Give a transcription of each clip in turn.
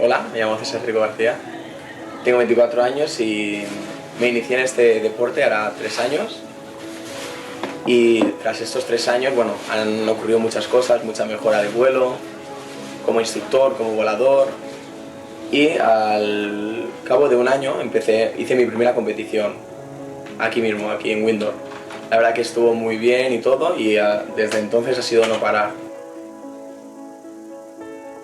Hola, me llamo César Rico García, tengo 24 años y me inicié en este deporte hará 3 años. Y tras estos 3 años, bueno, han ocurrido muchas cosas, mucha mejora de vuelo, como instructor, como volador. Y al cabo de un año hice mi primera competición, aquí mismo, aquí en Windhoek. La verdad que estuvo muy bien y todo, y desde entonces ha sido no parar.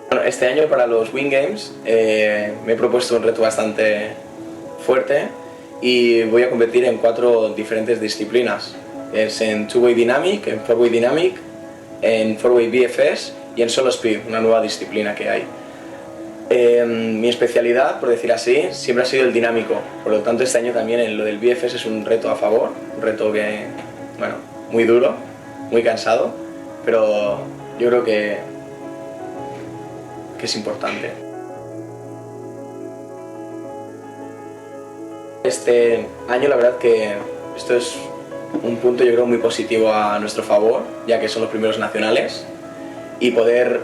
Bueno, este año para los Wing Games me he propuesto un reto bastante fuerte y voy a competir en 4 diferentes disciplinas. Es en Two-Way Dynamic, en Four-Way Dynamic, en Four-Way VFS y en Solo Speed, una nueva disciplina que hay. Mi especialidad, por decir así, siempre ha sido el dinámico, por lo tanto este año también en lo del VFS es un reto a favor, un reto que, bueno, muy duro, muy cansado, pero yo creo que es importante. Este año la verdad que esto es un punto yo creo muy positivo a nuestro favor, ya que son los primeros nacionales, y poder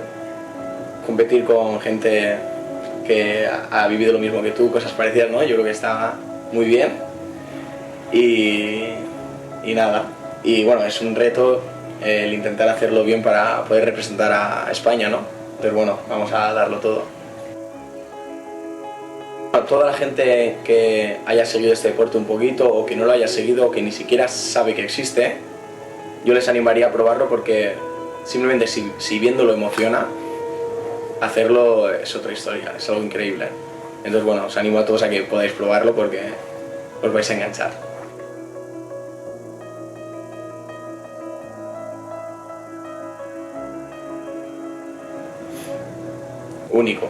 competir con gente que ha vivido lo mismo que tú, cosas parecidas, ¿no? Yo creo que está muy bien y nada, y bueno, es un reto el intentar hacerlo bien para poder representar a España, ¿no? Entonces bueno, vamos a darlo todo. A toda la gente que haya seguido este deporte un poquito o que no lo haya seguido o que ni siquiera sabe que existe, yo les animaría a probarlo porque simplemente si viéndolo emociona, hacerlo es otra historia, es algo increíble. Entonces bueno, os animo a todos a que podáis probarlo porque os vais a enganchar. Único.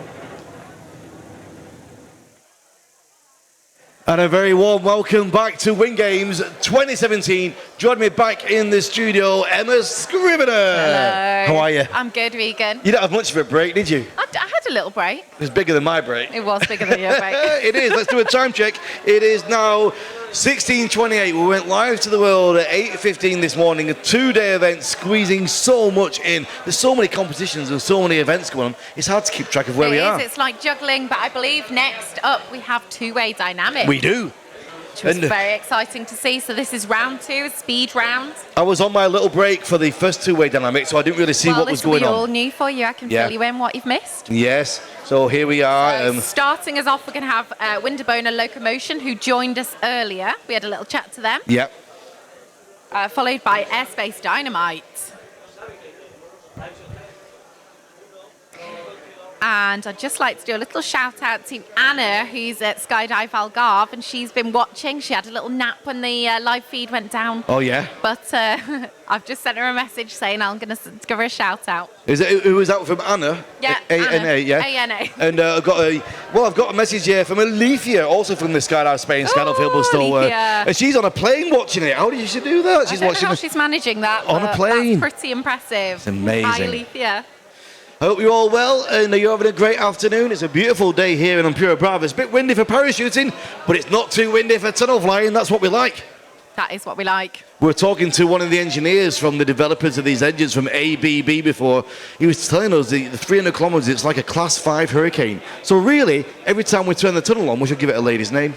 And a very warm welcome back to Wing Games 2017. Join me back in the studio, Emma Scrivener. Hello. How are you? I'm good, Regan. You don't have much of a break, did you? I had a little break. It was bigger than my break. It was bigger than your break. It is. Let's do a time check. It is now 16:28. We went live to the world at 8:15 this morning. A 2-day event, squeezing so much in. There's so many competitions and so many events going on. It's hard to keep track of where we are. It's like juggling, but I believe next up we have Two-Way Dynamic. We do. Which was very exciting to see. So this is round 2, speed round. I was on my little break for the first Two-Way Dynamic, so I didn't really see what was going on. Well, this will be all new for you. I can fill you in what you've missed. Yes. So here we are. So starting us off, we're going to have Winterboner Locomotion, who joined us earlier. We had a little chat to them. Yep. Followed by Airspace Dynamite. And I'd just like to do a little shout out to Anna, who's at Skydive Algarve, and she's been watching. She had a little nap when the live feed went down. Oh, yeah? But I've just sent her a message saying I'm going to give her a shout out. Who was that from Anna? Yeah, A-N-A, yeah? A-N-A. And I've got a message here from Alethea, also from the Skydive Spain, Skydive Hillable Store. And she's on a plane watching it. How did she do that? I don't know how she's managing that. On a plane. That's pretty impressive. It's amazing. Hi, Alethea. I hope you're all well and you're having a great afternoon. It's a beautiful day here in Ampura Brava. It's a bit windy for parachuting, but it's not too windy for tunnel flying. That's what we like. That is what we like. We're talking to one of the engineers from the developers of these engines from ABB before. He was telling us the 300 kilometers, it's like a class 5 hurricane. So really, every time we turn the tunnel on, we should give it a lady's name.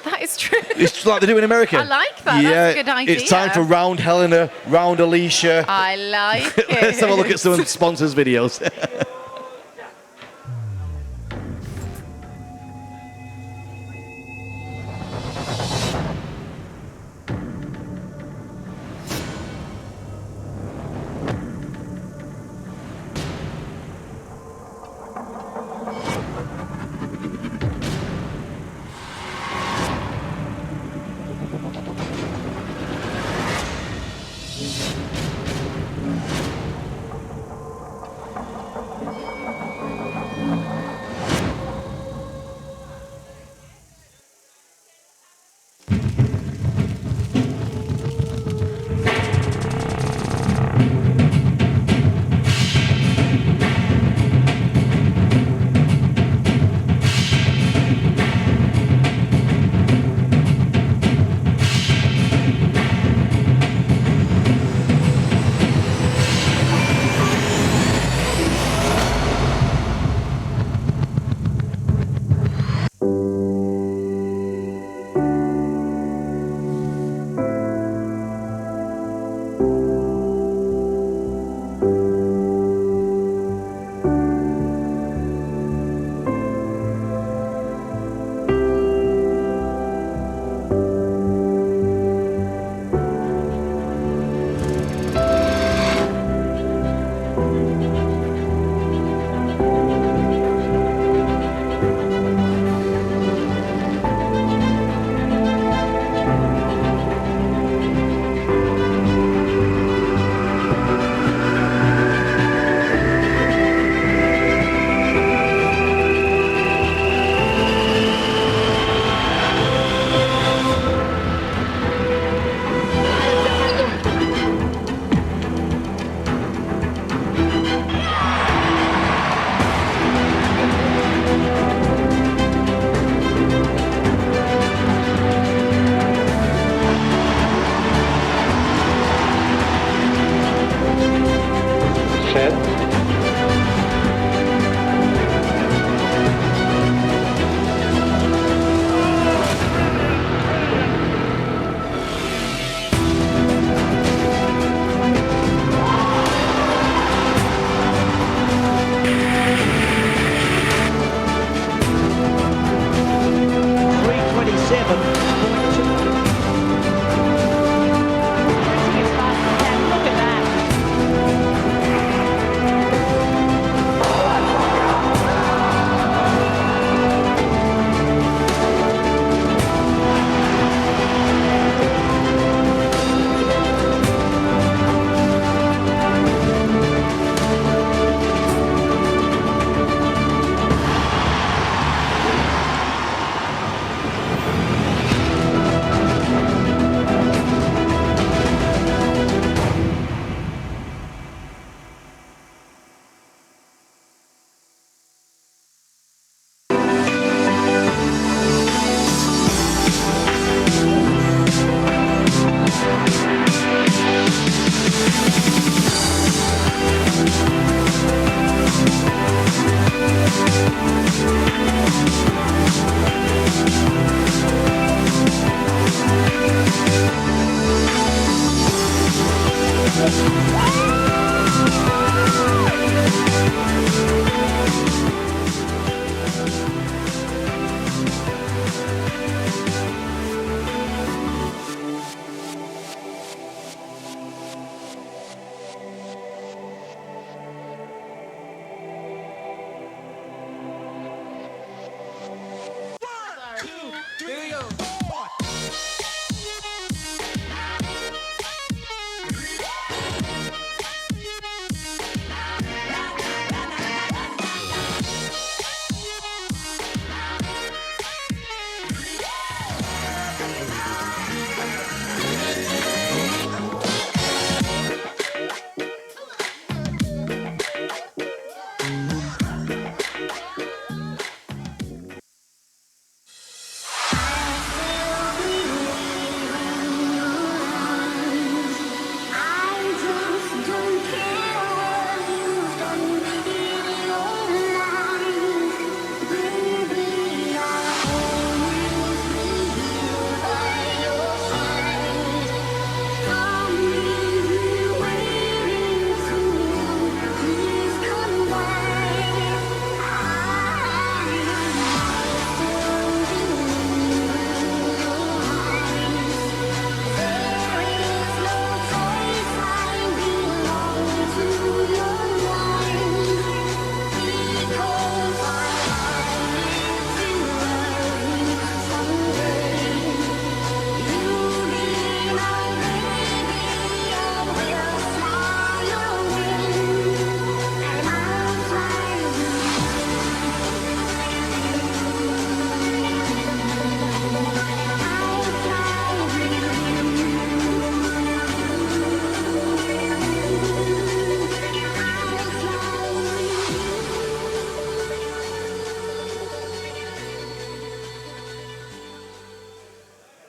That is true. It's like they do in America. I like that. Yeah, that's a good idea. It's time for Round Helena, Round Alicia. I like it. Let's have a look at some of the sponsors' videos.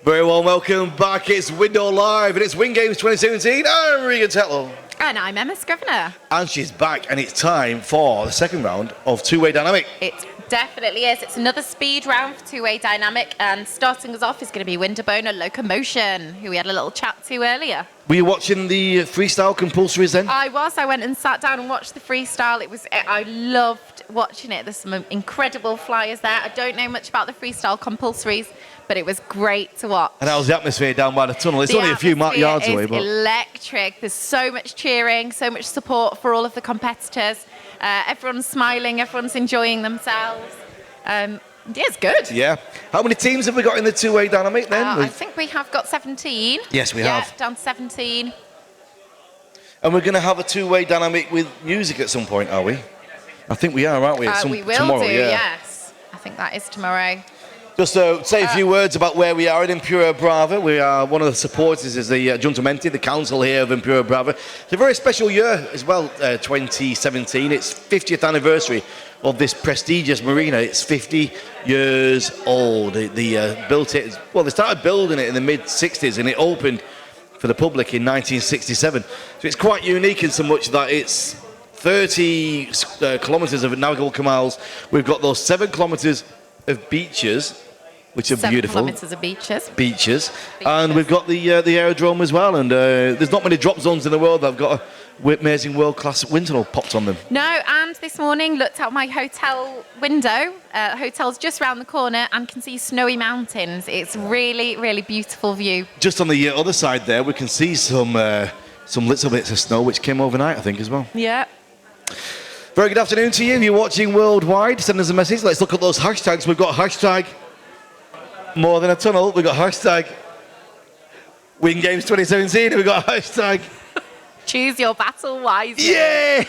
Very well, welcome back. It's Window Live and it's Wing Games 2017. I'm Regan Tetlow. And I'm Emma Scrivener. And she's back, and it's time for the second round of Two-Way Dynamic. It's Definitely is. It's another speed round for two-way dynamic, and starting us off is going to be Winterboner Locomotion, who we had a little chat to earlier. Were you watching the freestyle compulsories then? I was. I went and sat down and watched the freestyle. I loved watching it. There's some incredible flyers there. I don't know much about the freestyle compulsories, but it was great to watch. And how's the atmosphere down by the tunnel? It's only a few yards away, but electric. There's so much cheering, so much support for all of the competitors. Everyone's smiling, everyone's enjoying themselves. Yeah, it's good. Yeah. How many teams have we got in the two-way dynamic then? I think we have got 17. Yes, we have. have. Down to 17. And we're going to have a two-way dynamic with music at some point, are we? I think we are, aren't we? We will tomorrow, do, yeah. yes. I think that is tomorrow. Just to say a few words about where we are in Impura Brava. We are one of the supporters is the Giuntamenti, the council here of Impura Brava. It's a very special year as well, 2017. It's 50th anniversary of this prestigious marina. It's 50 years old. They built it, well, they started building it in the mid-60s and it opened for the public in 1967. So it's quite unique in so much that it's 30 kilometres of navigable canals. We've got those 7 kilometres of beaches, which are 7 beautiful. kilometres of beaches. Beaches. And we've got the aerodrome as well. And there's not many drop zones in the world that have got a amazing world-class wind tunnel popped on them. No, and this morning looked out my hotel window. Hotel's just round the corner and can see snowy mountains. It's really, really beautiful view. Just on the other side there, we can see some little bits of snow which came overnight, I think, as well. Yeah. Very good afternoon to you. If you're watching worldwide, send us a message. Let's look at those hashtags. We've got hashtag more than a tunnel. We've got hashtag Win Games 2017. We've got hashtag Choose your battle wisely. yeah.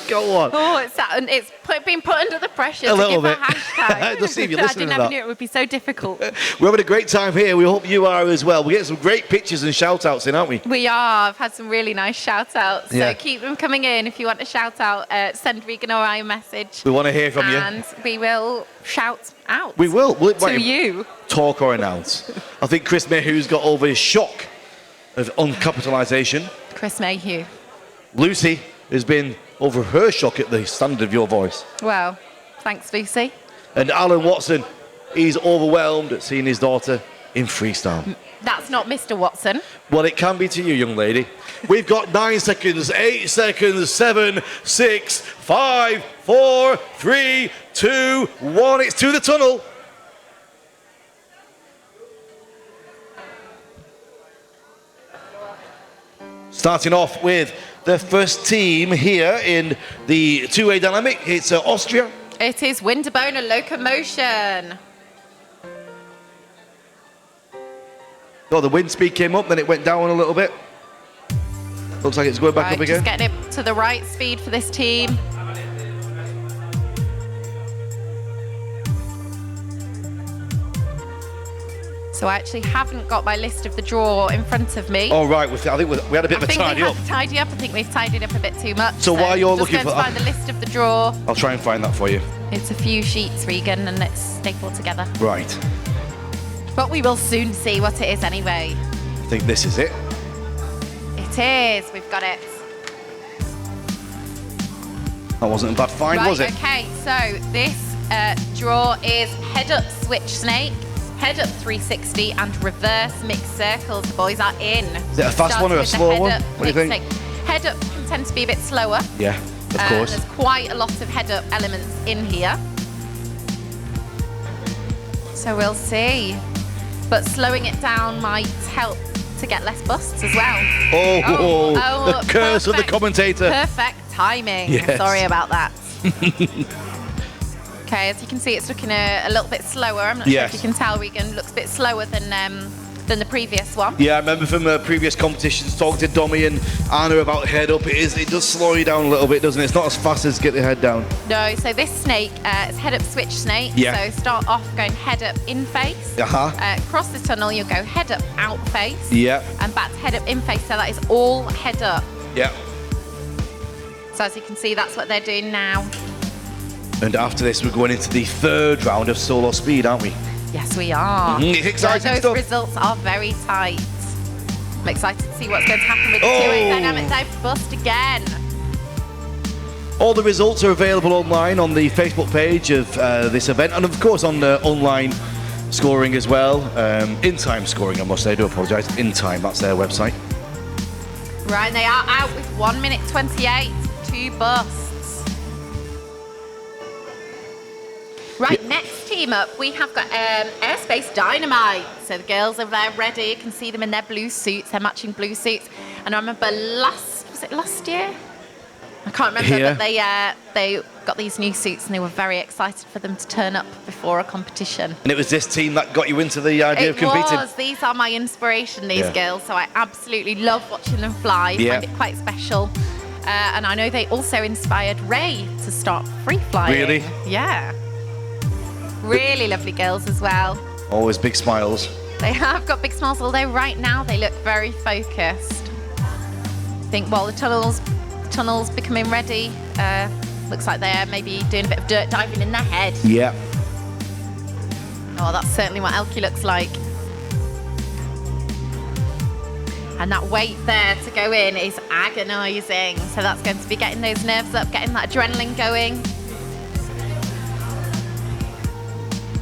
Go on. Oh, it's been put under the pressure A to little give bit. a hashtag. Just see if you're I listening didn't to ever that. knew it would be so difficult. We're having a great time here. We hope you are as well. We get some great pictures and shout-outs in, aren't we? We are. I've had some really nice shout-outs. Yeah. So keep them coming in. If you want a shout-out, send Regan or I a message. We want to hear from you. And we will shout out. We will. To you. Talk or announce. I think Chris Mayhew's got over his shock of uncapitalisation. Chris Mayhew. Lucy has been over her shock at the standard of your voice. Well, thanks, Lucy. And Alan Watson, he's overwhelmed at seeing his daughter in freestyle. That's not Mr. Watson. Well, it can be to you, young lady. We've got 9 seconds, 8 seconds, 7, 6, 5, 4, 3, 2, 1. It's to the tunnel. Starting off with the first team here in the two-way dynamic. It's Austria. It is Winterboner Locomotion. Oh, the wind speed came up, then it went down a little bit. Looks like it's going back up again. Just getting it to the right speed for this team. So I actually haven't got my list of the draw in front of me. Oh, right. I think we had a bit of a tidy up. Tidy up. I think we've tidied up a bit too much. So while you're looking just for going to find the list of the draw. I'll try and find that for you. It's a few sheets, Regan, and let's staple together. Right. But we will soon see what it is anyway. I think this is it. It is. We've got it. That wasn't a bad find, was it? Okay, so this draw is head-up switch snake, head-up 360, and reverse mixed circles. The boys are in. Is it a fast one or a slow one? What do you think? Head-up can tend to be a bit slower. Yeah, of course. There's quite a lot of head-up elements in here. So we'll see. But slowing it down might help to get less busts as well. Oh, the curse of the commentator. Perfect timing. Yes. Sorry about that. Okay, as you can see, it's looking a little bit slower. I'm not sure if you can tell, Regan. Looks a bit slower than the previous one. Yeah, I remember from previous competitions talking to Dommy and Anna about head up. It does slow you down a little bit, doesn't it? It's not as fast as get the head down. No, so this snake is head up switch snake. Yeah. So start off going head up in face. Cross the tunnel, you'll go head up out face. Yeah. And back to head up in face. So that is all head up. Yeah. So as you can see, that's what they're doing now. And after this, we're going into the third round of solo speed, aren't we? Yes, we are. It's exciting Those stuff. results are very tight. I'm excited to see what's going to happen with the two-way dynamic dive bust again. All the results are available online on the Facebook page of this event, and of course on the online scoring as well. In-time scoring, I must say. I do apologise. In-time, that's their website. Right, they are out with 1 minute 28, 2 busts. Right, next team up, we have got Airspace Dynamite. So the girls are there ready. You can see them in their blue suits, their matching blue suits. And I remember was it last year? I can't remember, but they got these new suits and they were very excited for them to turn up before a competition. And it was this team that got you into the idea of competing? It was. These are my inspiration, these girls, so I absolutely love watching them fly. Find it quite special. And I know they also inspired Ray to start free flying. Really? Yeah. Really lovely girls as well. Always big smiles. They have got big smiles, although right now they look very focused. I think while the tunnel's becoming ready, looks like they're maybe doing a bit of dirt diving in their head. Yeah. Oh, that's certainly what Elkie looks like. And that weight there to go in is agonising. So that's going to be getting those nerves up, getting that adrenaline going.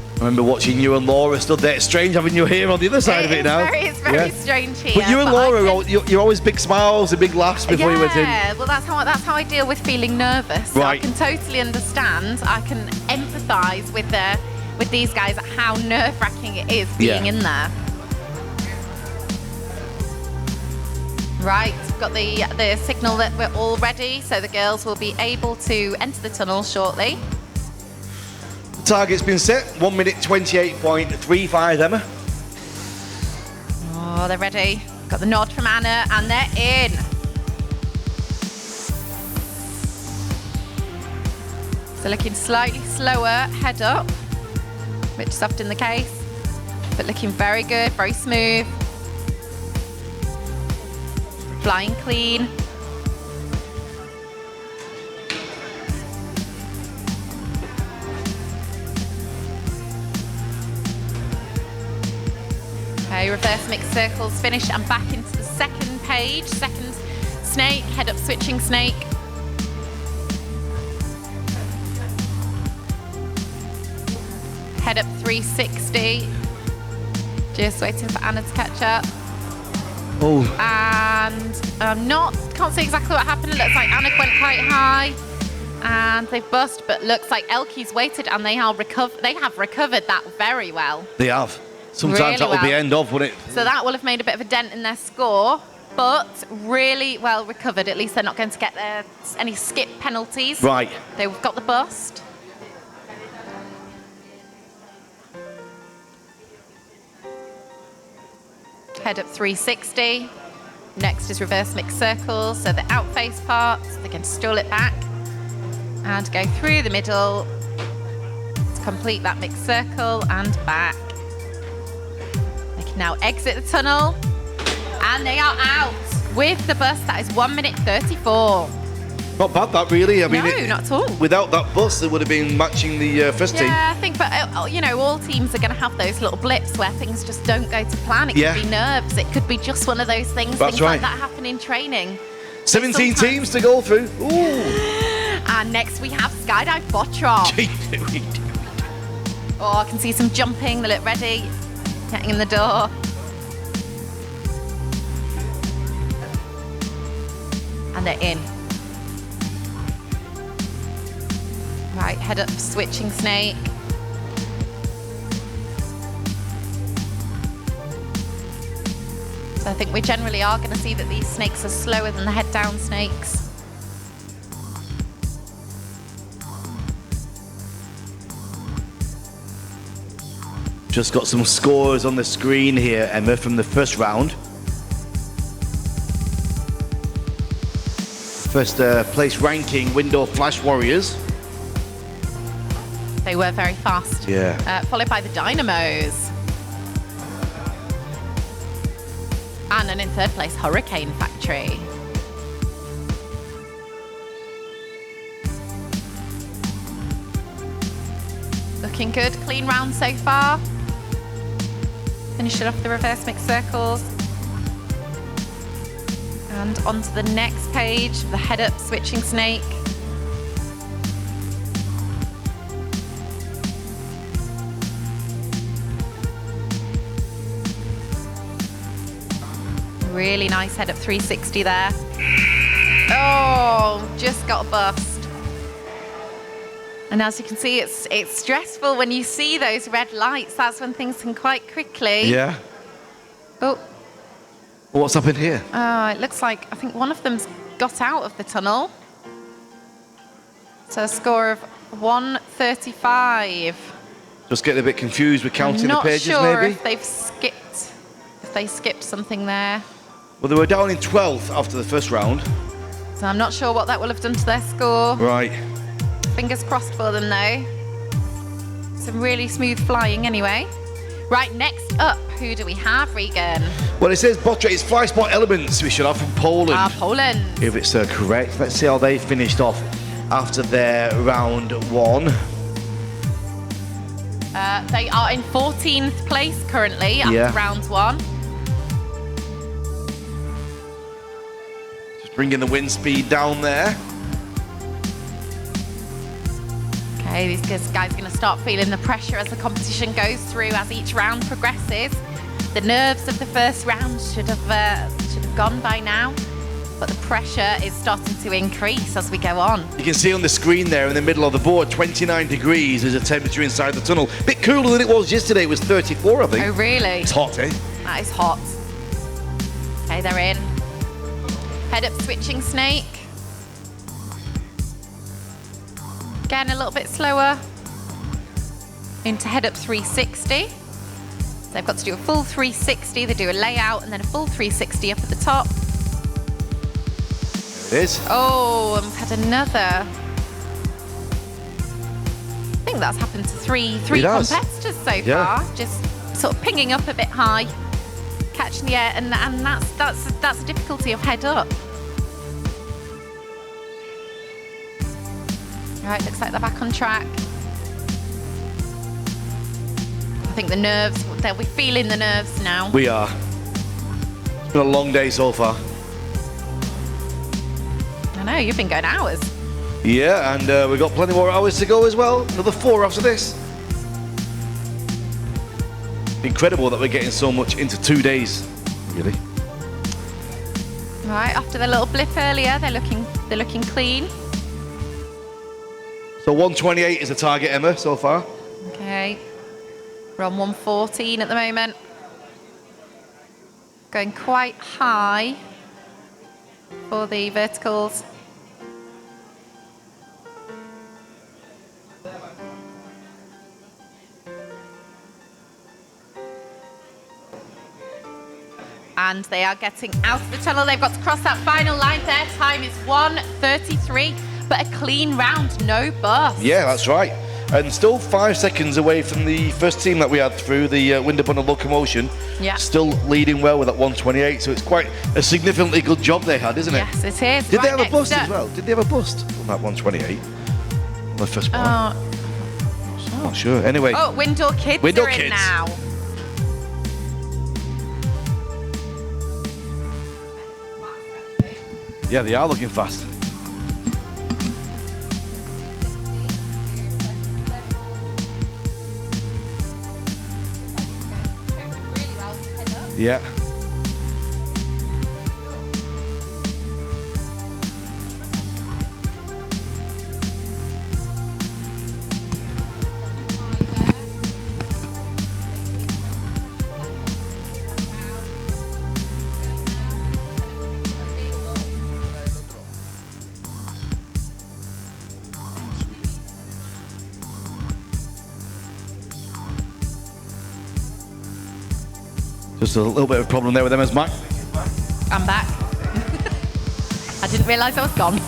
I remember watching you and Laura stood there. It's strange having you here on the other side of it now. It's very strange here. But you and Laura, you're always big smiles and big laughs before you went in. Yeah, well, that's how I deal with feeling nervous. So I can totally understand. I can empathise with these guys at how nerve-wracking it is being in there. Right, got the signal that we're all ready, so the girls will be able to enter the tunnel shortly. Target's been set, 1 minute 28.35, Emma. Oh, they're ready. Got the nod from Anna, and they're in. So looking slightly slower, head up, which is often the case, but looking very good, very smooth. Flying clean. Okay, reverse mixed circles finish and back into the second page. Second snake, head up switching snake. Head up 360. Just waiting for Anna to catch up. Oh. And can't see exactly what happened. It looks like Anna went quite high and they've bust, but looks like Elkie's waited and they have recovered that very well. They have. Sometimes that will be end of, won't it? So that will have made a bit of a dent in their score, but really well recovered. At least they're not going to get any skip penalties. Right. They've got the bust. Head up 360. Next is reverse mixed circles. So the outface part, they're going to stall it back and go through the middle to complete that mixed circle and back. They can now exit the tunnel and they are out with the bus. That is 1 minute 34. Not bad, that really. I mean, no, not at all. Without that bus, it would have been matching the first team. Yeah, I think, but you know, all teams are going to have those little blips where things just don't go to plan. It could be nerves. It could be just one of those things. That's things like that happen in training. 17 teams to go through. Ooh. And next we have Skydive Bottrop. Oh, I can see some jumping. They look ready. Getting in the door. And they're in. Right, head up, switching snake. So I think we generally are going to see that these snakes are slower than the head down snakes. Just got some scores on the screen here, Emma, from the first round. First place ranking, Window Flash Warriors. They were very fast. Yeah. Followed by the Dynamos. And then in third place, Hurricane Factory. Looking good, clean round so far. Finish it off the reverse mixed circles. And onto the next page, the head up switching snake. Really nice head up 360 there. Oh, just got a bust. And as you can see, it's stressful when you see those red lights. That's when things can quite quickly. Yeah. Oh. What's happened here? It looks like, I think one of them's got out of the tunnel. So a score of 135. Just getting a bit confused with counting the pages, Not sure maybe? if they skipped something there. Well, they were down in 12th after the first round. So I'm not sure what that will have done to their score. Right. Fingers crossed for them though. Some really smooth flying anyway. Right, next up, who do we have, Regan? Well, it says Botre is Fly Spot Elements, we should have from Poland. Poland. If it's correct. Let's see how they finished off after their round 1. They are in 14th place currently after round 1. Just bringing the wind speed down there. Okay, these guys are going to start feeling the pressure as the competition goes through, as each round progresses. The nerves of the first round should have gone by now, but the pressure is starting to increase as we go on. You can see on the screen there in the middle of the board, 29 degrees is the temperature inside the tunnel. A bit cooler than it was yesterday, it was 34, I think. Oh, really? It's hot, eh? That is hot. Okay, they're in. Head up switching snake. Again, a little bit slower. Into head up 360. So they've got to do a full 360. They do a layout and then a full 360 up at the top. It is. Oh, and we've had another. I think that's happened to three competitors so far. Just sort of pinging up a bit high, catching the air, and that's the difficulty of head up. Right, looks like they're back on track. I think the nerves, they'll be feeling the nerves now. We are. It's been a long day so far. I know, you've been going hours. Yeah, and we've got plenty more hours to go as well. Another 4 after this. Incredible that we're getting so much into 2 days, really. Right, after the little blip earlier, they're looking clean. So 128 is the target, Emma, so far. Okay. We're on 114 at the moment. Going quite high for the verticals. And they are getting out of the tunnel. They've got to cross that final line. Their time is 1:33, but a clean round, no bust. Yeah, that's right. And still 5 seconds away from the first team that we had through, the Winterbund Locomotion. Yeah. Still leading well with that 128, so it's quite a significantly good job they had, isn't it? Yes, it is. Did they Right, have a bust next as up. well? Did they have a bust on that 128? On the first one? Not sure. Anyway. Oh, Windoor Kids Windoor are in Kids. now. Yeah, they are looking fast. Yeah. Just a little bit of a problem there with Emma's mic. I'm back. I didn't realise I was gone.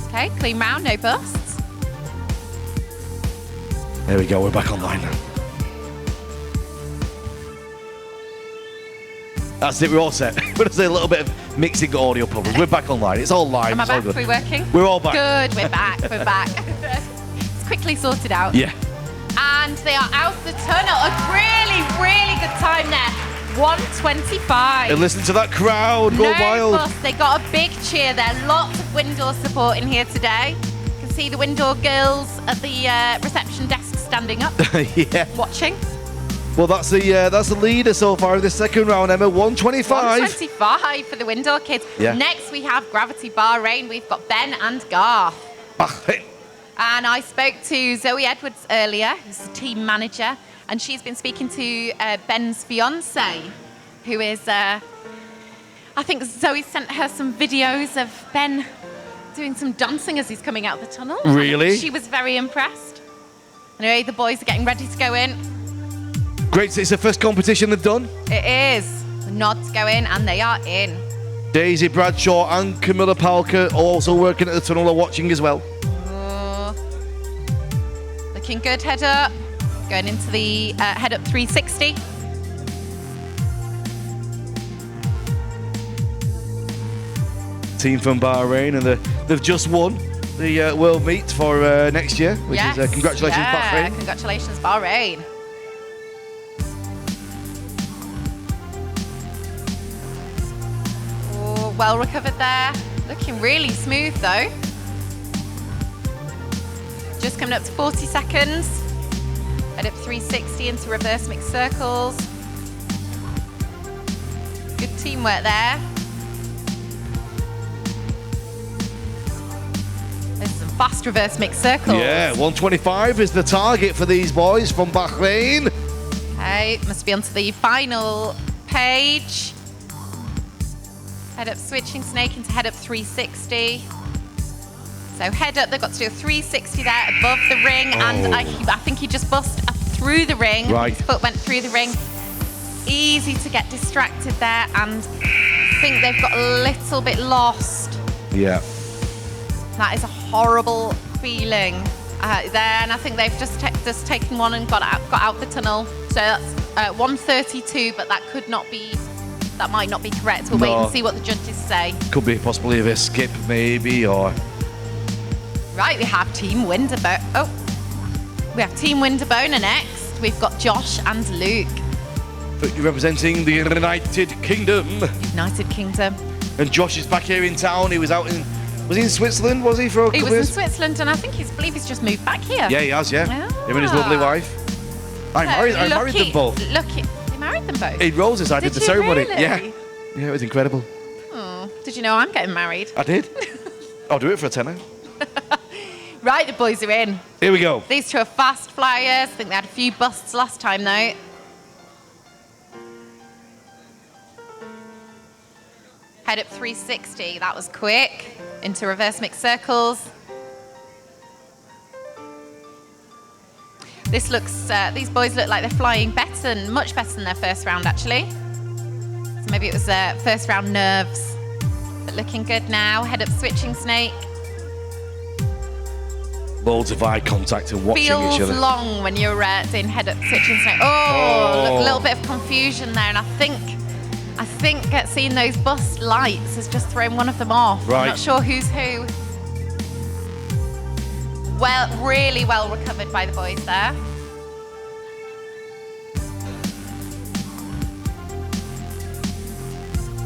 Okay, clean round, no busts. There we go, we're back online. That's it, we're all set. We're going to say a little bit of mixing audio problems. We're back online, it's all live. Am I it's all back? good. Are we working? We're all back. Good, we're back, we're back. It's quickly sorted out. Yeah. And they are out the tunnel. A really, really good time there. 125. And listen to that crowd go No wild. bust. They got a big cheer there. Lots of Windoor support in here today. You can see the Windoor girls at the reception desks standing up, Yeah. watching. Well, that's the leader so far of the second round, Emma. 125. 125 for the Windor kids. Yeah. Next, we have Gravity Bahrain. We've got Ben and Garth. Bahrain. And I spoke to Zoe Edwards earlier, who's the team manager, and she's been speaking to Ben's fiance, who is, I think Zoe sent her some videos of Ben doing some dancing as he's coming out of the tunnel. Really? She was very impressed. Anyway, the boys are getting ready to go in. Great, so it's the first competition they've done. It is. The nods go in, and they are in. Daisy Bradshaw and Camilla Palker also working at the tunnel are watching as well. Oh. Looking good, head up. Going into the head up 360. Team from Bahrain, and they've just won the World Meet for next year, which is congratulations, Bahrain. Congratulations, Bahrain. Oh, well recovered there. Looking really smooth though. Just coming up to 40 seconds. Head up 360 into reverse mixed circles. Good teamwork there. There's some fast reverse mixed circles. Yeah, 125 is the target for these boys from Bahrain. Okay, must be onto the final page. Head up switching snake into head up 360. So head up, they've got to do a 360 there above the ring, and I think he just bust up through the ring. Right. His foot went through the ring. Easy to get distracted there, and I think they've got a little bit lost. Yeah. That is a horrible feeling there, and I think they've just taken one and got out the tunnel. So that's 132, but that might not be correct. We'll wait and see what the judges say. Could be possibly a skip, maybe, or. Right, we have Team Winterbone. Oh, we have Team Winterbone next. We've got Josh and Luke. Representing the United Kingdom. United Kingdom. And Josh is back here in town. He was out in. Was he in Switzerland? Was he for a couple He was of in years? Switzerland, and I believe he's just moved back here. Yeah, he has. Yeah. Ah. Him and his lovely wife. I married them both. Lucky, you married them both. In Roses, I did the you ceremony. really? Yeah. Yeah, it was incredible. Oh, did you know I'm getting married? I did. I'll do it for a tenner. Right, the boys are in. Here we go. These two are fast flyers. I think they had a few busts last time, though. Head up 360. That was quick. Into reverse mixed circles. These boys look like they're flying much better than their first round, actually. So maybe it was their first round nerves. But looking good now. Head up switching snake. Loads of eye contact and watching Feels each other. long when you're doing head up switching snake. Look, a little bit of confusion there, and I think seeing those bust lights has just thrown one of them off. Right. I'm not sure who's who. Well, really well recovered by the boys there.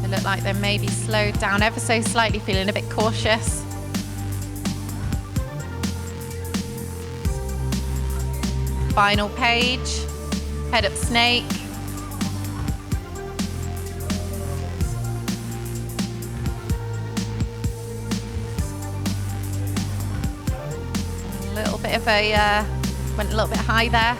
They look like they're maybe slowed down ever so slightly, feeling a bit cautious. Final page, head up snake. A little bit of went a little bit high there.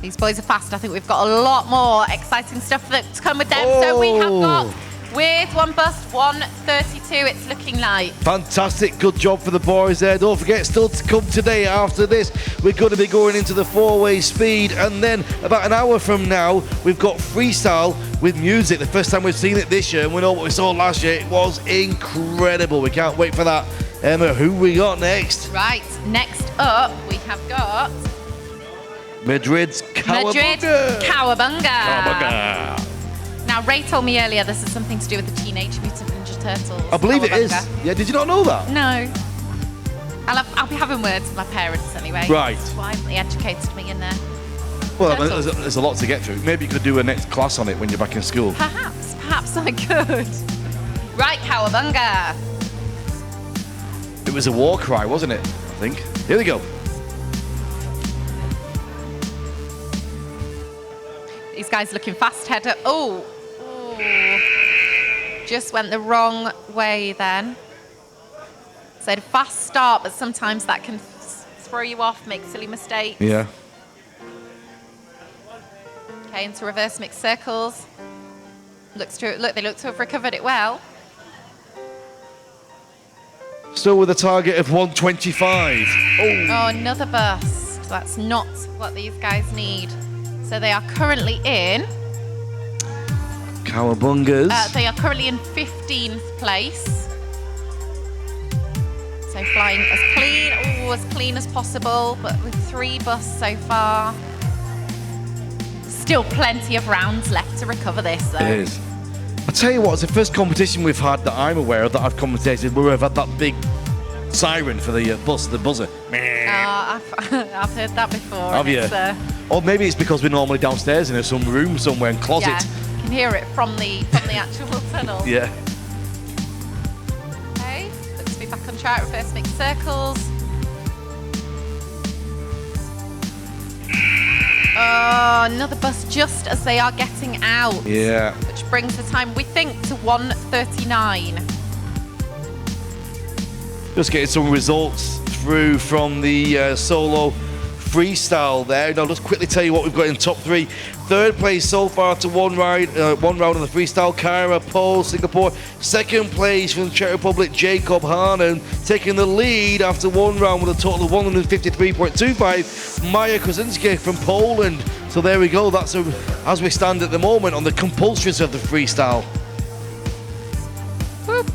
These boys are fast. I think we've got a lot more exciting stuff to come with them. So we have got, with one bust, 132, it's looking like. Fantastic, good job for the boys there. Don't forget, still to come today after this, we're going to be going into the four-way speed, and then about an hour from now, we've got freestyle with music. The first time we've seen it this year, and we know what we saw last year. It was incredible. We can't wait for that. Emma, who we got next? Right, next up, we have got Madrid's Cowabunga. Cowabunga. Now, Ray told me earlier this is something to do with the Teenage Mutant Ninja Turtles. I believe it is. Cowabunga. Yeah, did you not know that? No. I'll be having words with my parents anyway. Right. That's why they educated me in there. Well, Turtles. there's a lot to get through. Maybe you could do a next class on it when you're back in school. Perhaps I could. Right, Cowabunga. It was a war cry, wasn't it? think. Here we go. These guys looking fast header. Oh, just went the wrong way then. So a fast start, but sometimes that can throw you off, make silly mistakes. Yeah. Okay, into reverse mixed circles. They look to have recovered it well. Still with a target of 125. Oh, another bust. That's not what these guys need. So they are currently in. Cowabungas. They are currently in 15th place. So flying as clean as possible, but with 3 busts so far. Still plenty of rounds left to recover this, though. It is. I tell you what, it's the first competition we've had that I'm aware of that I've commentated where we've had that big siren for the buzzer. I've heard that before. Have you? Or maybe it's because we're normally downstairs in some room somewhere in closet. Yeah, you can hear it from the actual tunnel. Yeah. Okay, looks to be back on track. Reverse mixed circles. Oh, another bus just as they are getting out. Yeah. Which brings the time, we think, to 1:39. Just getting some results through from the solo freestyle there. Now, just quickly tell you what we've got in top 3. Third place so far to one round on the freestyle, Kyra Pole, Singapore. Second place from the Czech Republic, Jacob Harnan. Taking the lead after one round with a total of 153.25, Maja Kozinski from Poland. So there we go. That's as we stand at the moment on the compulsories of the freestyle. Whoop.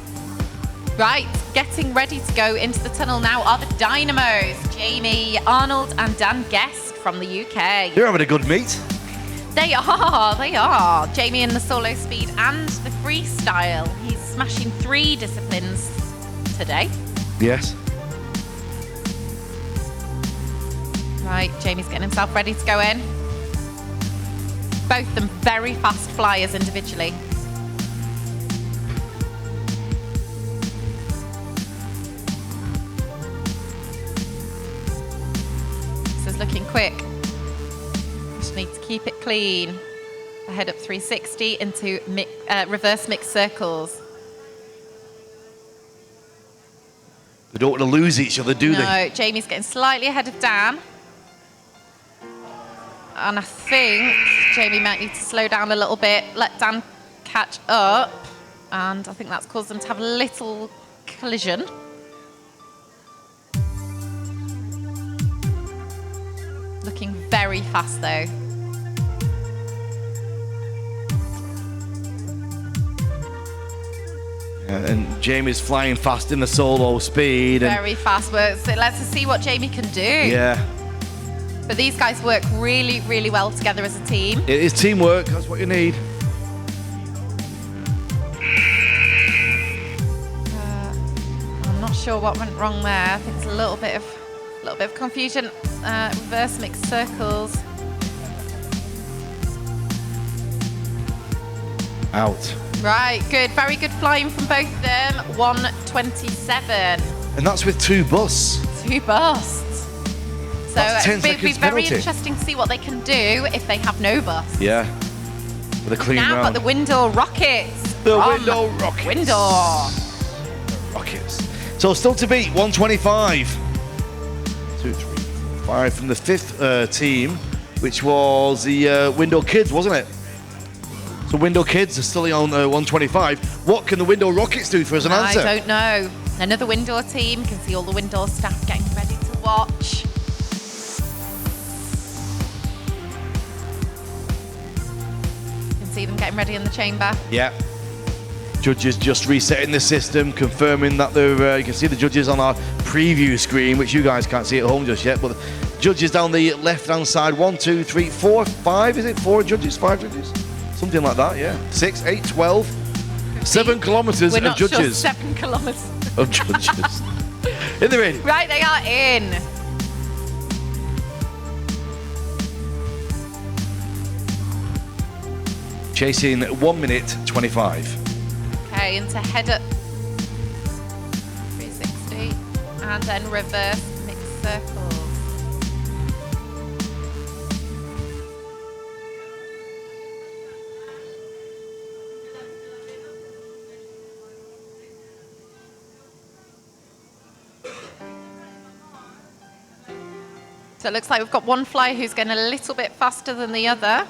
Right, getting ready to go into the tunnel now are the Dynamos, Jamie Arnold and Dan Guest from the UK. You're having a good meet. They are. Jamie in the solo speed and the freestyle. He's smashing 3 disciplines today. Yes. Right, Jamie's getting himself ready to go in. Both of them very fast flyers individually. This is looking quick. Just need to keep it clean. I head up 360 into reverse mixed circles. They don't want to lose each other, do they? No, Jamie's getting slightly ahead of Dan. And I think Jamie might need to slow down a little bit, let Dan catch up. And I think that's caused them to have a little collision. Looking very fast though. And Jamie's flying fast in the solo speed. Very fast, but so let's see what Jamie can do. Yeah. But these guys work really, really well together as a team. It is teamwork, that's what you need. I'm not sure what went wrong there. I think it's a little bit of confusion. Reverse mixed circles. Out. Right, good. Very good flying from both of them. 127. And that's with 2 busts. 2 busts. So That's 10 it'll be seconds very penalty. interesting to see what they can do if they have no busts. Yeah. With a clean Now round. got the Window Rockets. The from Window Rockets. Window. Rockets. So still to beat, 125. 2, 3, 5 from the 5th team, which was the Window Kids, wasn't it? So Window Kids are still on 125. What can the Window Rockets do for us an answer? I don't know. Another Window team. You can see all the Window staff getting ready to watch. You can see them getting ready in the chamber. Yeah. Judges just resetting the system, confirming that they're. You can see the judges on our preview screen, which you guys can't see at home just yet. But the judges down the left-hand side. 1, 2, 3, 4, 5. Is it 4 judges? 5 judges? Something like that. Yeah. 6, 8, 12. 7 kilometres We're of not sure, judges. 7 kilometres. Of judges. In the ring. Right, they are in. Chasing 1 minute 25. Okay, into head up 360 and then reverse mixed circles. So it looks like we've got one flyer who's going a little bit faster than the other.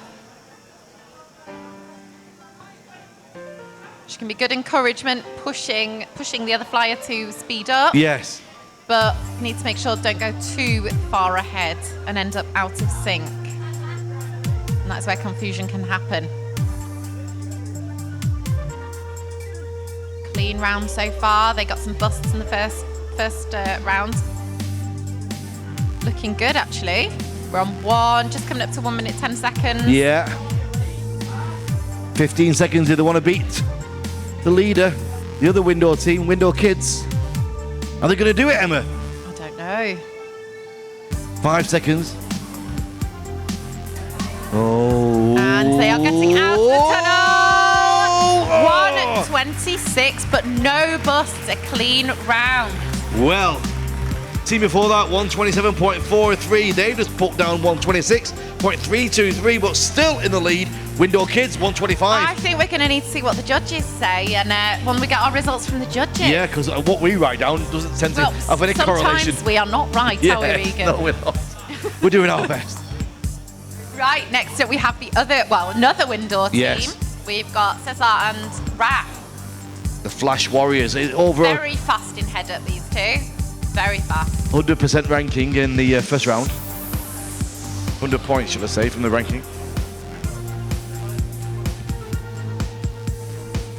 Which can be good encouragement, pushing the other flyer to speed up. Yes. But you need to make sure don't go too far ahead and end up out of sync. And that's where confusion can happen. Clean round so far. They got some busts in the first round. Looking good, actually. We're on one, just coming up to 1 minute, 10 seconds. Yeah. 15 seconds if they want to beat the leader, the other Windor team, Windor Kids. Are they going to do it, Emma? I don't know. 5 seconds. Oh. And they are getting out of the tunnel. Oh. 1:26, but no busts, a clean round. Well, team before that, 127.43. They just put down 126.323, but still in the lead. Windor Kids, 125. I think we're going to need to see what the judges say, and when we get our results from the judges. Yeah, because what we write down doesn't tend to have any correlation. Sometimes we are not right, are we, Regan? No, we're not. We're doing our best. Right, next up we have another Windor team. Yes. We've got Cesar and Raph. The Flash Warriors, over Very fast in head up, these two. Very fast. 100% ranking in the first round. 100 points, should I say, from the ranking.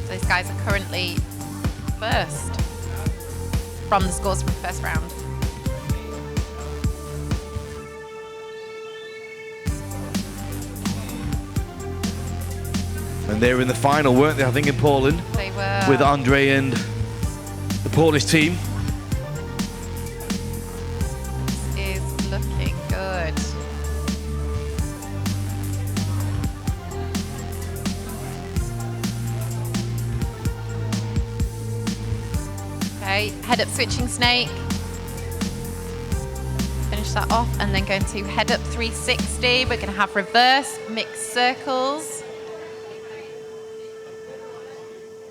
Those guys are currently first from the scores from the first round. And they were in the final, weren't they? I think in Poland. They were. With Andre and the Polish team. This is looking good. Okay, head up switching snake. Finish that off and then going to head up 360. We're going to have reverse mixed circles.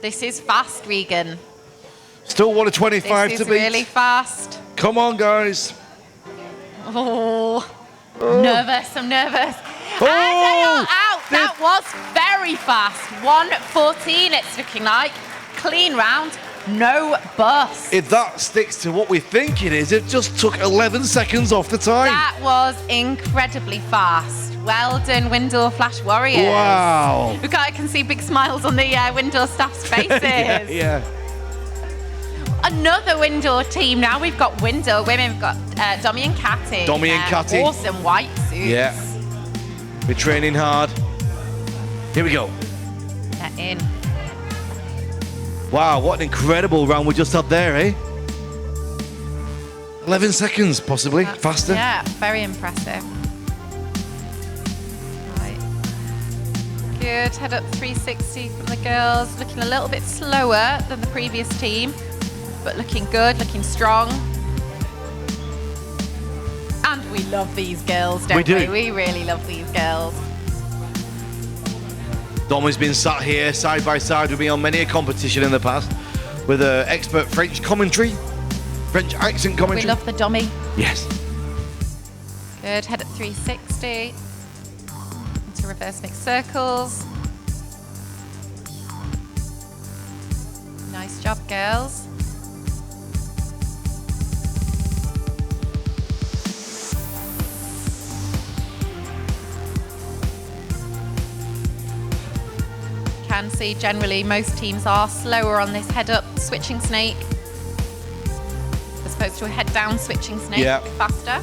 This is fast, Regan. Still 1:25 This to is beat. really fast. Come on, guys. Oh, nervous, I'm nervous. And they are out. That was very fast. 1:14 it's looking like. Clean round, no bust. If that sticks to what we think it is, it just took 11 seconds off the time. That was incredibly fast. Well done, Windor Flash Warriors. Wow. I can see big smiles on the Windor staff's faces. yeah. Another Windor team now. We've got Windor women. We've got Domi and Catty. Domi and Catty. Awesome white suits. Yeah. We're training hard. Here we go. They're in. Wow, what an incredible round we just had there, eh? 11 seconds, possibly. Faster. Yeah, very impressive. Right. Good. Head up 360 from the girls. Looking a little bit slower than the previous team, but looking good, looking strong. And we love these girls, don't we? We do. We really love these girls. Dom has been sat here side by side with me on many a competition in the past with expert French commentary, French accent commentary. We love the Domi. Yes. Good. Head up 360. Into reverse mixed circles. Nice job, girls. Can see generally most teams are slower on this head up switching snake as opposed to a head down switching snake. Yeah. A bit faster.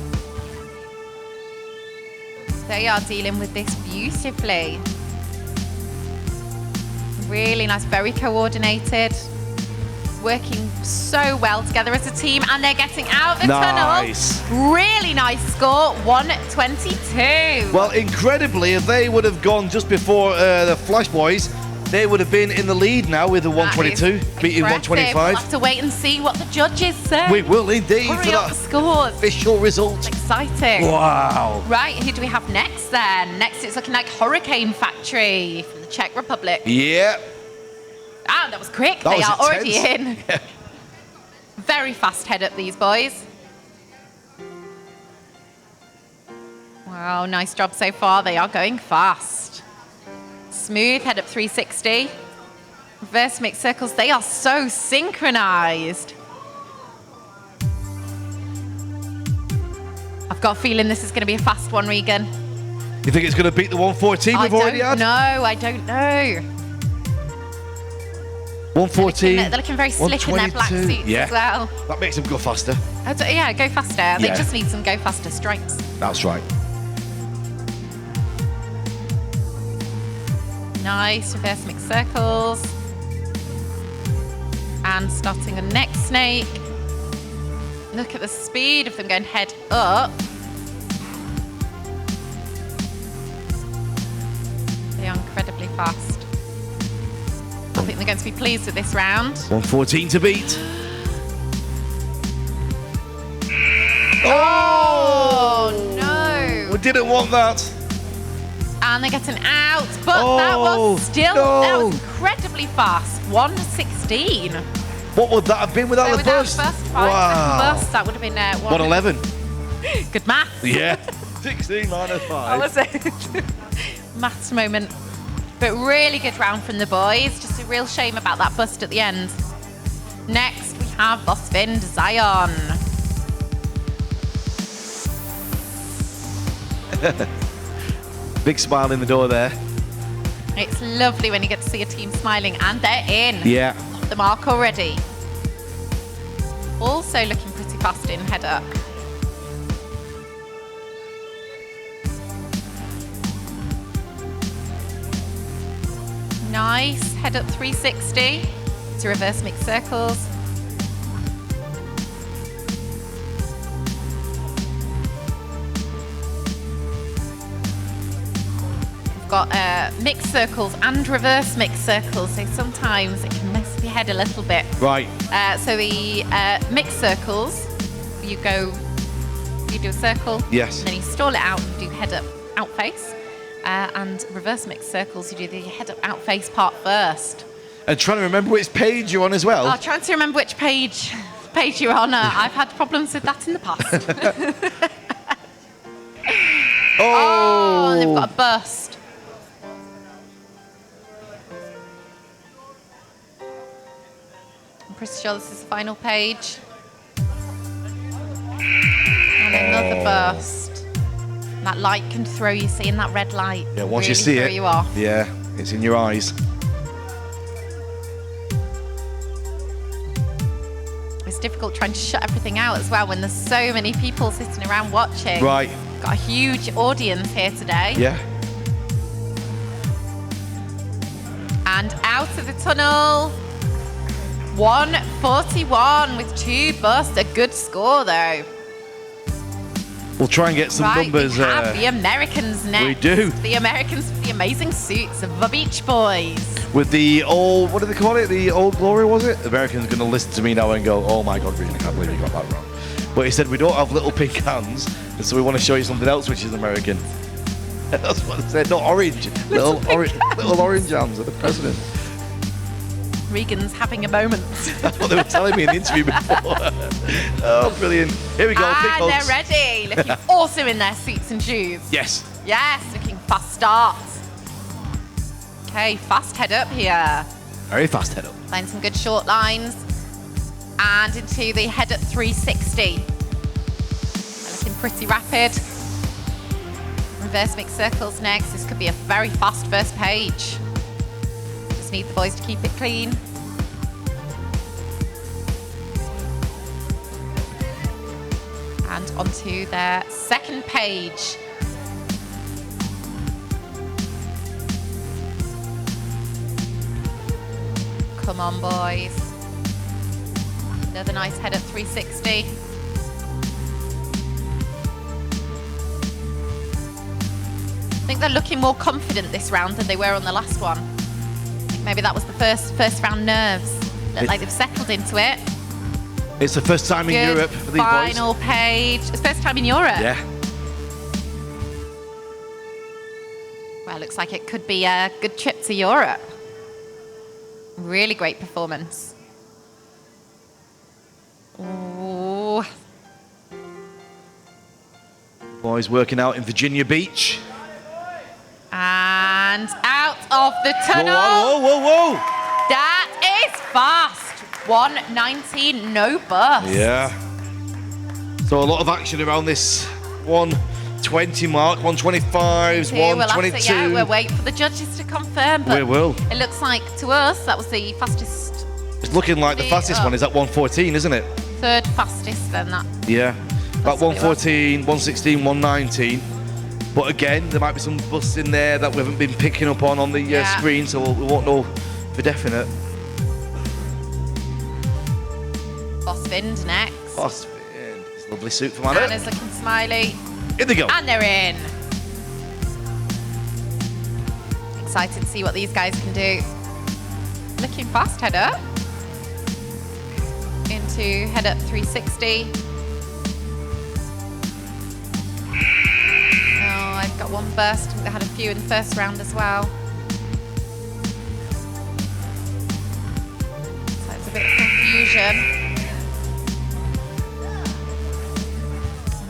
They are dealing with this beautifully. Really nice, very coordinated, working so well together as a team, and they're getting out of the Nice. tunnel. Really nice score, 122. Well, incredibly, if they would have gone just before the Flash Boys, they would have been in the lead now with the 122, beating Impressive. 125. We'll have to wait and see what the judges say. We will indeed Hurry for up that the scores. official result. Exciting. Wow. Right, who do we have next then? Next it's looking like Hurricane Factory from the Czech Republic. Yeah. Ah, that was quick. That They was are already intense. in. Very fast head up, these boys. Wow, nice job so far. They are going fast. Smooth head up 360. Reverse mixed circles. They are so synchronized. I've got a feeling this is going to be a fast one, Regan. You think it's going to beat the 114 we've already had? No, I don't know. 114. They're looking very slick in their black 122. suits Yeah. as well. That makes them go faster. Yeah, go faster. They Yeah. just need some go faster strikes. That's right. Nice reverse mixed circles. And starting the next snake. Look at the speed of them going head up. They are incredibly fast. I think they're going to be pleased with this round. 114 to beat. Oh, no. We didn't want that. And they're getting out, but that Oh, was still that was incredibly fast. 116. What would that have been without So the without burst? the first 5-second burst, that would have been 111. Good math. Yeah. 16 minus 5. What was it? Maths moment. But really good round from the boys. Just a real shame about that bust at the end. Next, we have Bosvind Zion. Big smile in the door there. It's lovely when you get to see a team smiling, and they're in. Yeah. Off the mark already. Also looking pretty fast in head up. Nice head up 360 to reverse mixed circles. We've got mixed circles and reverse mixed circles, so sometimes it can mess with your head a little bit. Right. So the mixed circles, you do a circle, Yes. and then you stall it out and do head up, out face. And reverse mixed circles, you do the head up, out face part first. And trying to remember which page you're on as well. Oh, trying to remember which page you're on. I've had problems with that in the past. Oh, they've got a burst. I'm pretty sure this is the final page. And another burst. That light can throw you, seeing that red light. Yeah, once you really see throw it. you off. Yeah, it's in your eyes. It's difficult trying to shut everything out as well when there's so many people sitting around watching. Right. Got a huge audience here today. Yeah. And out of the tunnel, 141 with 2 busts. A good score though. We'll try and get some Right, numbers. we have the Americans next. we do. The Americans with the amazing suits of the Beach Boys. With the old, what do they call it? The Old Glory, was it? Americans going to listen to me now and go, oh my God, Regan, I can't believe you got that wrong. But he said, we don't have little pink hands, and so we want to show you something else which is American. That's what they said, not orange. Little orange hands of the president. Regan's having a moment. That's what they were telling me in the interview before. Oh, brilliant. Here we go, big And hugs. they're ready. Looking awesome in their suits and shoes. Yes. Yes, looking fast starts. Okay, fast head up here. Very fast head up. Playing some good short lines. And into the head up 360. They're looking pretty rapid. Reverse mixed circles next. This could be a very fast first page. Just need the boys to keep it clean. And onto their second page. Come on, boys. Another nice head up 360. I think they're looking more confident this round than they were on the last one. Maybe that was the first round nerves. Look like they've settled into it. It's the first time in Good Europe for these boys. final page. It's first time in Europe. Yeah. Well, looks like it could be a good trip to Europe. Really great performance. Ooh. Boys working out in Virginia Beach. And out of the tunnel. Whoa, whoa, whoa, whoa. That is fast. 119, no bust. Yeah. So a lot of action around this 120 mark, 125s, 122. We'll wait for the judges to confirm. But We will. It looks like to us that was the fastest. It's looking like the fastest one is at 114, isn't it? Third fastest then that. Yeah. About Possibly 114, 116, 119. But again, there might be some busts in there that we haven't been picking up on the screen, so we won't know for definite. Bosvind next. Bosvind. It's a lovely suit from Anna. Anna's looking smiley. In they go. And they're in. Excited to see what these guys can do. Looking fast, head up. Into head up 360. Oh, I've got one burst. I think they had a few in the first round as well. So it's a bit of confusion.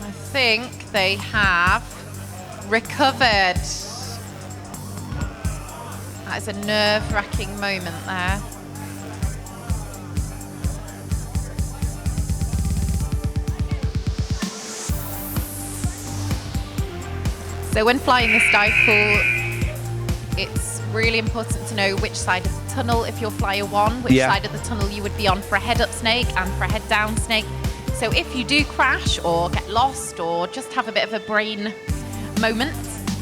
I think they have recovered. That is a nerve-wracking moment there. So when flying this dive pool, it's really important to know which side of the tunnel, if you're flyer one, which side of the tunnel you would be on for a head-up snake and for a head-down snake. So if you do crash or get lost or just have a bit of a brain moment,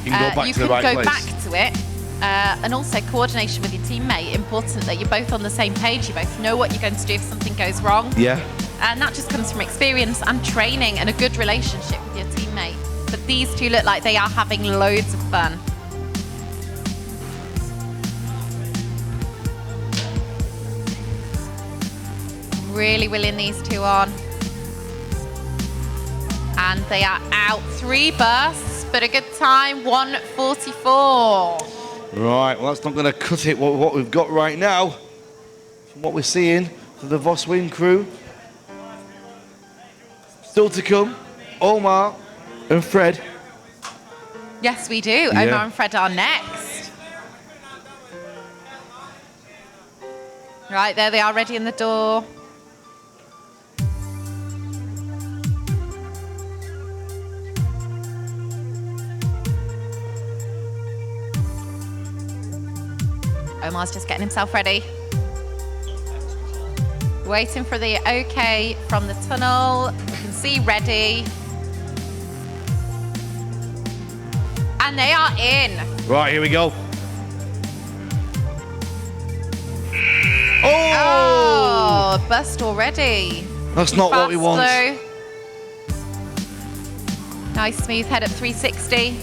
you can go back to it. And also coordination with your teammate, important that you're both on the same page, you both know what you're going to do if something goes wrong. Yeah. And that just comes from experience and training and a good relationship with your teammate. But these two look like they are having loads of fun. Really willing these two on. And they are out 3 bursts, but a good time, 144. Right, well that's not going to cut it what we've got right now. From what we're seeing for the Voswind crew. Still to come, Omar and Fred. Yes, we do. Omar and Fred are next. Right, there they are, ready in the door. Omar's just getting himself ready. Waiting for the okay from the tunnel. You can see ready. And they are in. Right, here we go. Oh, bust already. That's not what we want. Though. Nice smooth head up 360.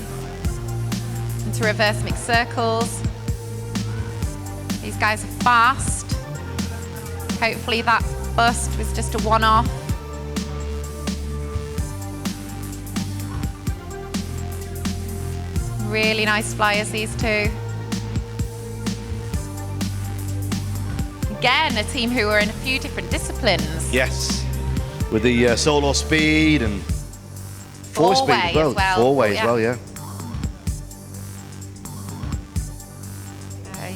Into reverse mixed circles. These guys are fast. Hopefully that bust was just a one-off. Really nice flyers, these two. Again, a team who are in a few different disciplines. Yes, with the solo speed and four-speed as well. Four-way as well, yeah. Okay.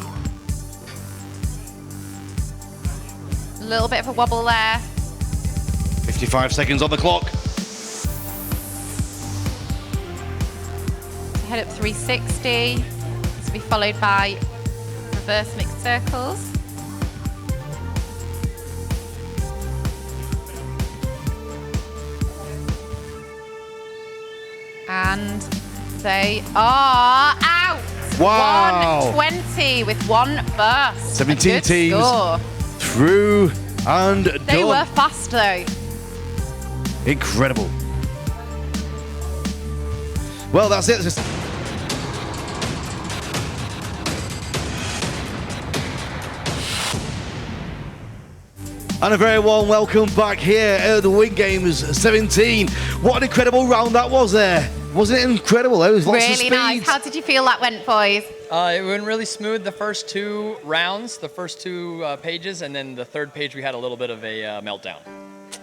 A little bit of a wobble there. 55 seconds on the clock. Head up 360. This will be followed by reverse mixed circles. And they are out. Wow. 120 with one burst. 17 teams score. through and done. They were fast though. Incredible. Well, that's it. And a very warm welcome back here at the Wing Games 17. What an incredible round that was there. Wasn't it incredible? There was lots of Really speed. nice. How did you feel that went, boys? It went really smooth the first 2 rounds, the first 2 pages, and then the third page we had a little bit of a meltdown.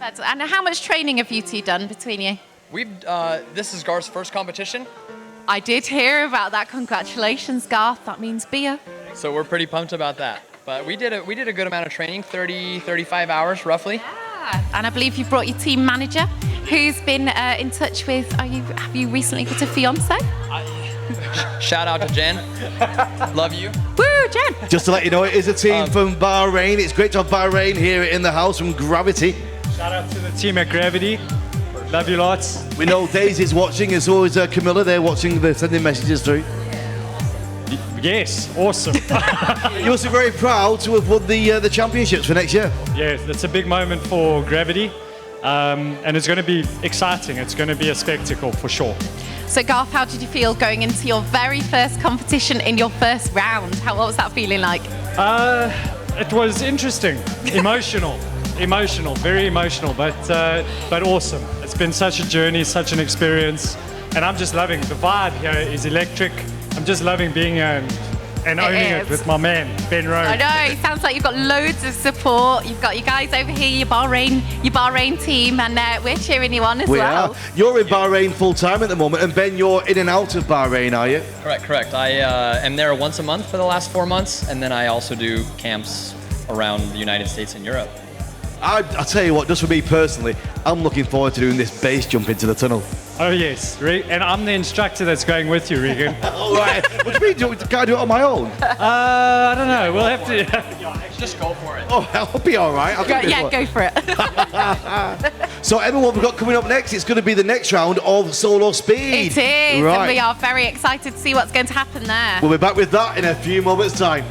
And how much training have you two done between you? This is Garth's first competition, I did hear about that. Congratulations, Garth. That means beer. so we're pretty pumped about that. But we did a good amount of training, 30, 35 hours roughly. Yeah. And I believe you brought your team manager, who's been in touch with. Have you recently got a fiance? Shout out to Jen. Love you. Woo, Jen. Just to let you know, it is a team from Bahrain. It's great to have Bahrain here in the house from Gravity. Shout out to the team at Gravity. Love you lots. We know Daisy's watching, as always Camilla. They're watching, they're sending messages through. Yes, awesome. You must be very proud to have won the championships for next year. Yes, it's a big moment for Gravity. And it's going to be exciting. It's going to be a spectacle for sure. So, Garth, how did you feel going into your very first competition in your first round? What was that feeling like? It was interesting, emotional, very emotional, but awesome. It's been such a journey, such an experience, and I'm just loving the vibe here. Is electric. I'm just loving being here and owning it with my man Ben Rowe. I know. It sounds like you've got loads of support. You've got you guys over here, your Bahrain team, and we're cheering you on as well. We are. You're in Bahrain full time at the moment, and Ben, you're in and out of Bahrain, are you? Correct. I am there once a month for the last 4 months, and then I also do camps around the United States and Europe. I'll tell you what, just for me personally, I'm looking forward to doing this base jump into the tunnel. Oh yes, and I'm the instructor that's going with you, Regan. All right. What do you mean? Can I do it on my own? I don't know. We'll have to. Just go for it. Oh, I'll be all right. Go for it. So, Emma, what we've got coming up next, it's going to be the next round of solo speed. It is, Right. and we are very excited to see what's going to happen there. We'll be back with that in a few moments' time.